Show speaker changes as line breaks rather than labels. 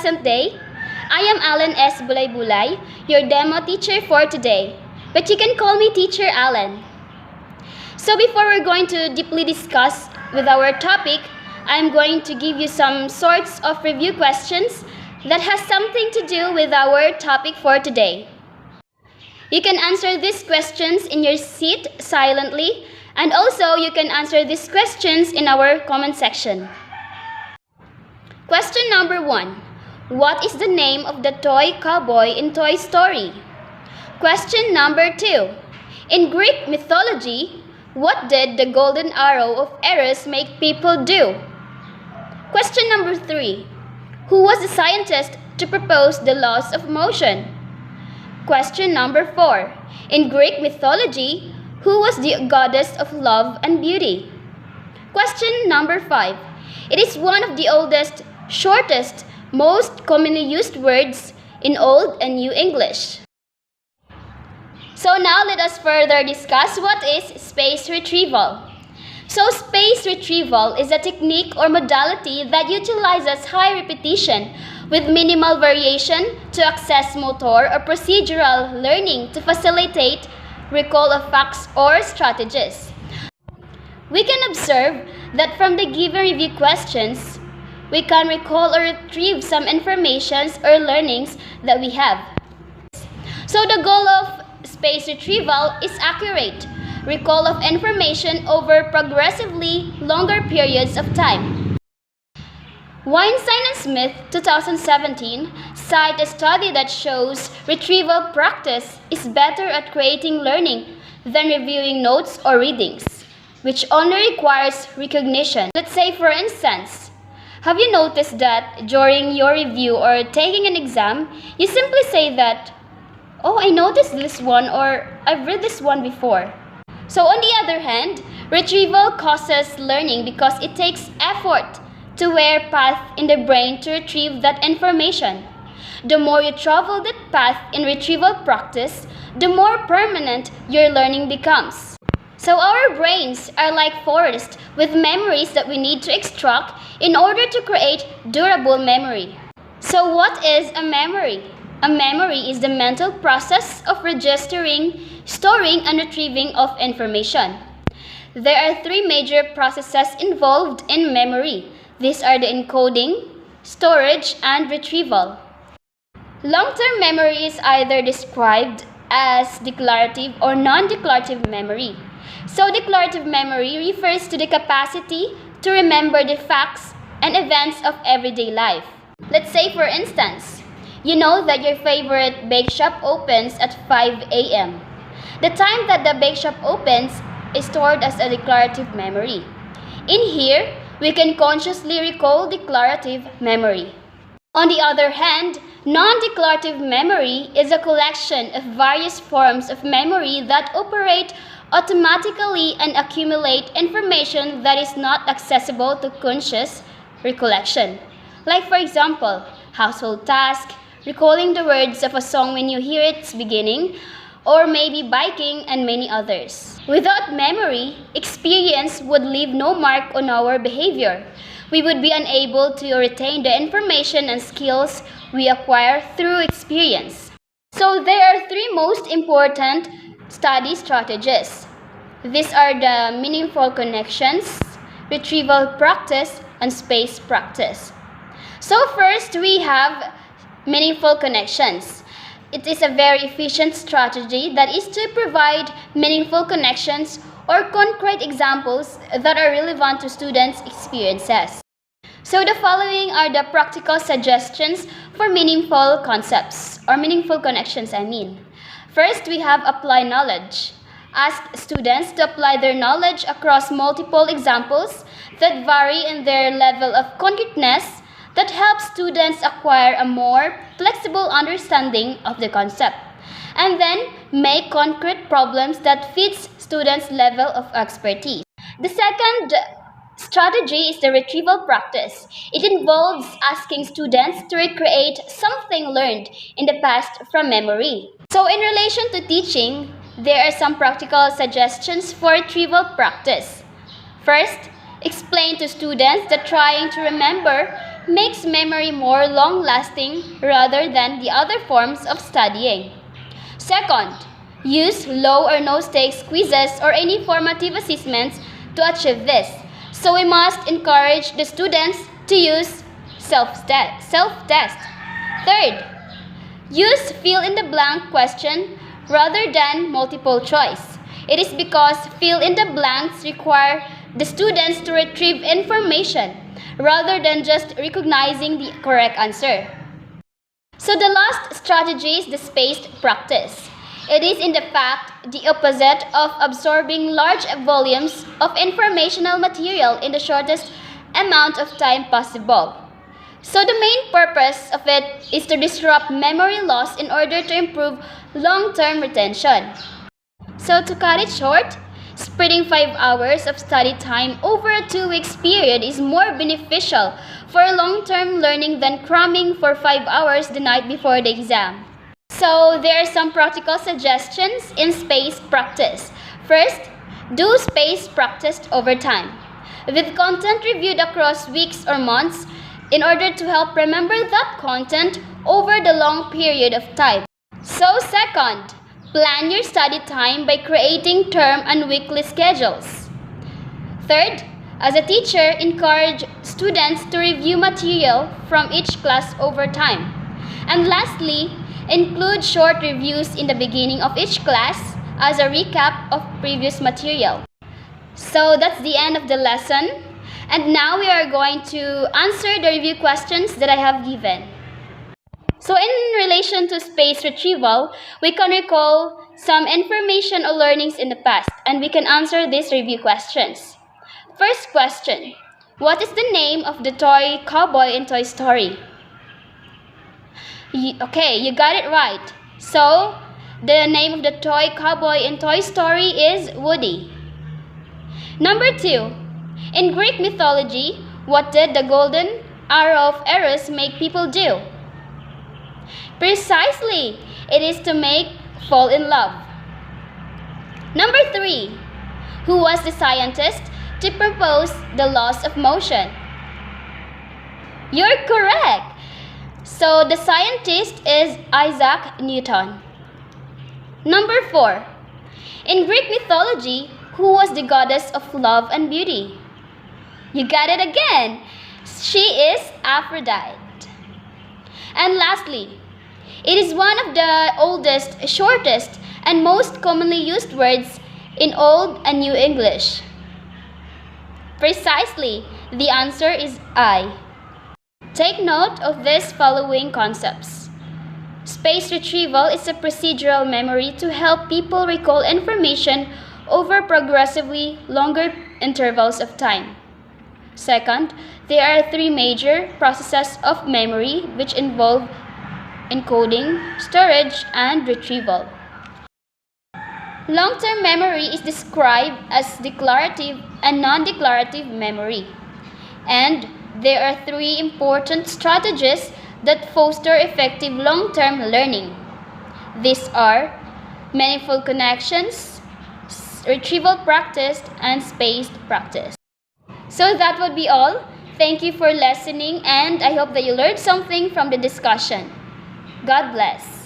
pleasant day. I am Alan S. Bulay-Bulay, your demo teacher for today. But you can call me Teacher Alan. So before we're going to deeply discuss with our topic, I'm going to give you some sorts of review questions that has something to do with our topic for today. You can answer these questions in your seat silently, and also you can answer these questions in our comment section. Question number 1. What is the name of the toy cowboy in Toy Story? Question number 2. In Greek mythology, what did the golden arrow of Eros make people do? Question number 3. Who was the scientist to propose the laws of motion? Question number 4. In Greek mythology, who was the goddess of love and beauty? Question number 5. It is one of the oldest, shortest, most commonly used words in Old and New English. So now let us further discuss what is space retrieval. So space retrieval is a technique or modality that utilizes high repetition with minimal variation to access motor or procedural learning to facilitate recall of facts or strategies. We can observe that from the given review questions, we can recall or retrieve some informations or learnings that we have. So the goal of space retrieval is accurate recall of information over progressively longer periods of time. Weinstein and Smith, 2017, cite a study that shows retrieval practice is better at creating learning than reviewing notes or readings, which only requires recognition. Let's say, for instance, have you noticed that during your review or taking an exam, you simply say that, "Oh, I noticed this one," or "I've read this one before." So on the other hand, retrieval causes learning because it takes effort to wear path in the brain to retrieve that information. The more you travel that path in retrieval practice, the more permanent your learning becomes. So our brains are like forests with memories that we need to extract in order to create durable memory. So what is a memory? A memory is the mental process of registering, storing, and retrieving of information. There are 3 major processes involved in memory. These are the encoding, storage, and retrieval. Long-term memory is either described as declarative or non-declarative memory. So declarative memory refers to the capacity to remember the facts and events of everyday life. Let's say, for instance, you know that your favorite bake shop opens at 5 a.m. The time that the bake shop opens is stored as a declarative memory. In here, we can consciously recall declarative memory. On the other hand, non-declarative memory is a collection of various forms of memory that operate automatically and accumulate information that is not accessible to conscious recollection. Like, for example, household tasks, recalling the words of a song when you hear its beginning, or maybe biking, and many others. Without memory, experience would leave no mark on our behavior. We would be unable to retain the information and skills we acquire through experience. So there are 3 most important study strategies. These are the meaningful connections, retrieval practice, and space practice. So first, we have meaningful connections. It is a very efficient strategy that is to provide meaningful connections or concrete examples that are relevant to students' experiences. So the following are the practical suggestions for meaningful concepts, or meaningful connections, I mean. First, we have apply knowledge. Ask students to apply their knowledge across multiple examples that vary in their level of concreteness that helps students acquire a more flexible understanding of the concept. And then, make concrete problems that fits students' level of expertise. The second strategy is the retrieval practice. It involves asking students to recreate something learned in the past from memory. So in relation to teaching, there are some practical suggestions for retrieval practice. First, explain to students that trying to remember makes memory more long-lasting rather than the other forms of studying. Second, use low or no stakes quizzes or any formative assessments to achieve this. So we must encourage the students to use self-test. Third, use fill-in-the-blank question rather than multiple choice. It is because fill-in-the-blanks require the students to retrieve information rather than just recognizing the correct answer. So the last strategy is the spaced practice. It is in the fact the opposite of absorbing large volumes of informational material in the shortest amount of time possible. So the main purpose of it is to disrupt memory loss in order to improve long-term retention. So to cut it short, spreading 5 hours of study time over a 2 weeks period is more beneficial for long-term learning than cramming for 5 hours the night before the exam. So there are some practical suggestions in spaced practice. First, do spaced practice over time, with content reviewed across weeks or months in order to help remember that content over the long period of time. So second, plan your study time by creating term and weekly schedules. Third, as a teacher, encourage students to review material from each class over time. And lastly, include short reviews in the beginning of each class as a recap of previous material. So that's the end of the lesson. And now we are going to answer the review questions that I have given. So in relation to space retrieval, we can recall some information or learnings in the past, and we can answer these review questions. First question, what is the name of the toy cowboy in Toy Story? Okay, you got it right. So the name of the toy cowboy in Toy Story is Woody. Number 2, in Greek mythology, what did the golden arrow of Eros make people do? Precisely, it is to make fall in love. Number 3, who was the scientist to propose the laws of motion? You're correct. So the scientist is Isaac Newton. Number 4, in Greek mythology, who was the goddess of love and beauty? You got it again. She is Aphrodite. And lastly, it is one of the oldest, shortest, and most commonly used words in Old and New English. Precisely, the answer is I. Take note of these following concepts. Space retrieval is a procedural memory to help people recall information over progressively longer intervals of time. Second, there are 3 major processes of memory which involve encoding, storage, and retrieval. Long-term memory is described as declarative and non-declarative memory. And there are 3 important strategies that foster effective long-term learning. These are manifold connections, retrieval practice, and spaced practice. So that would be all. Thank you for listening, and I hope that you learned something from the discussion. God bless.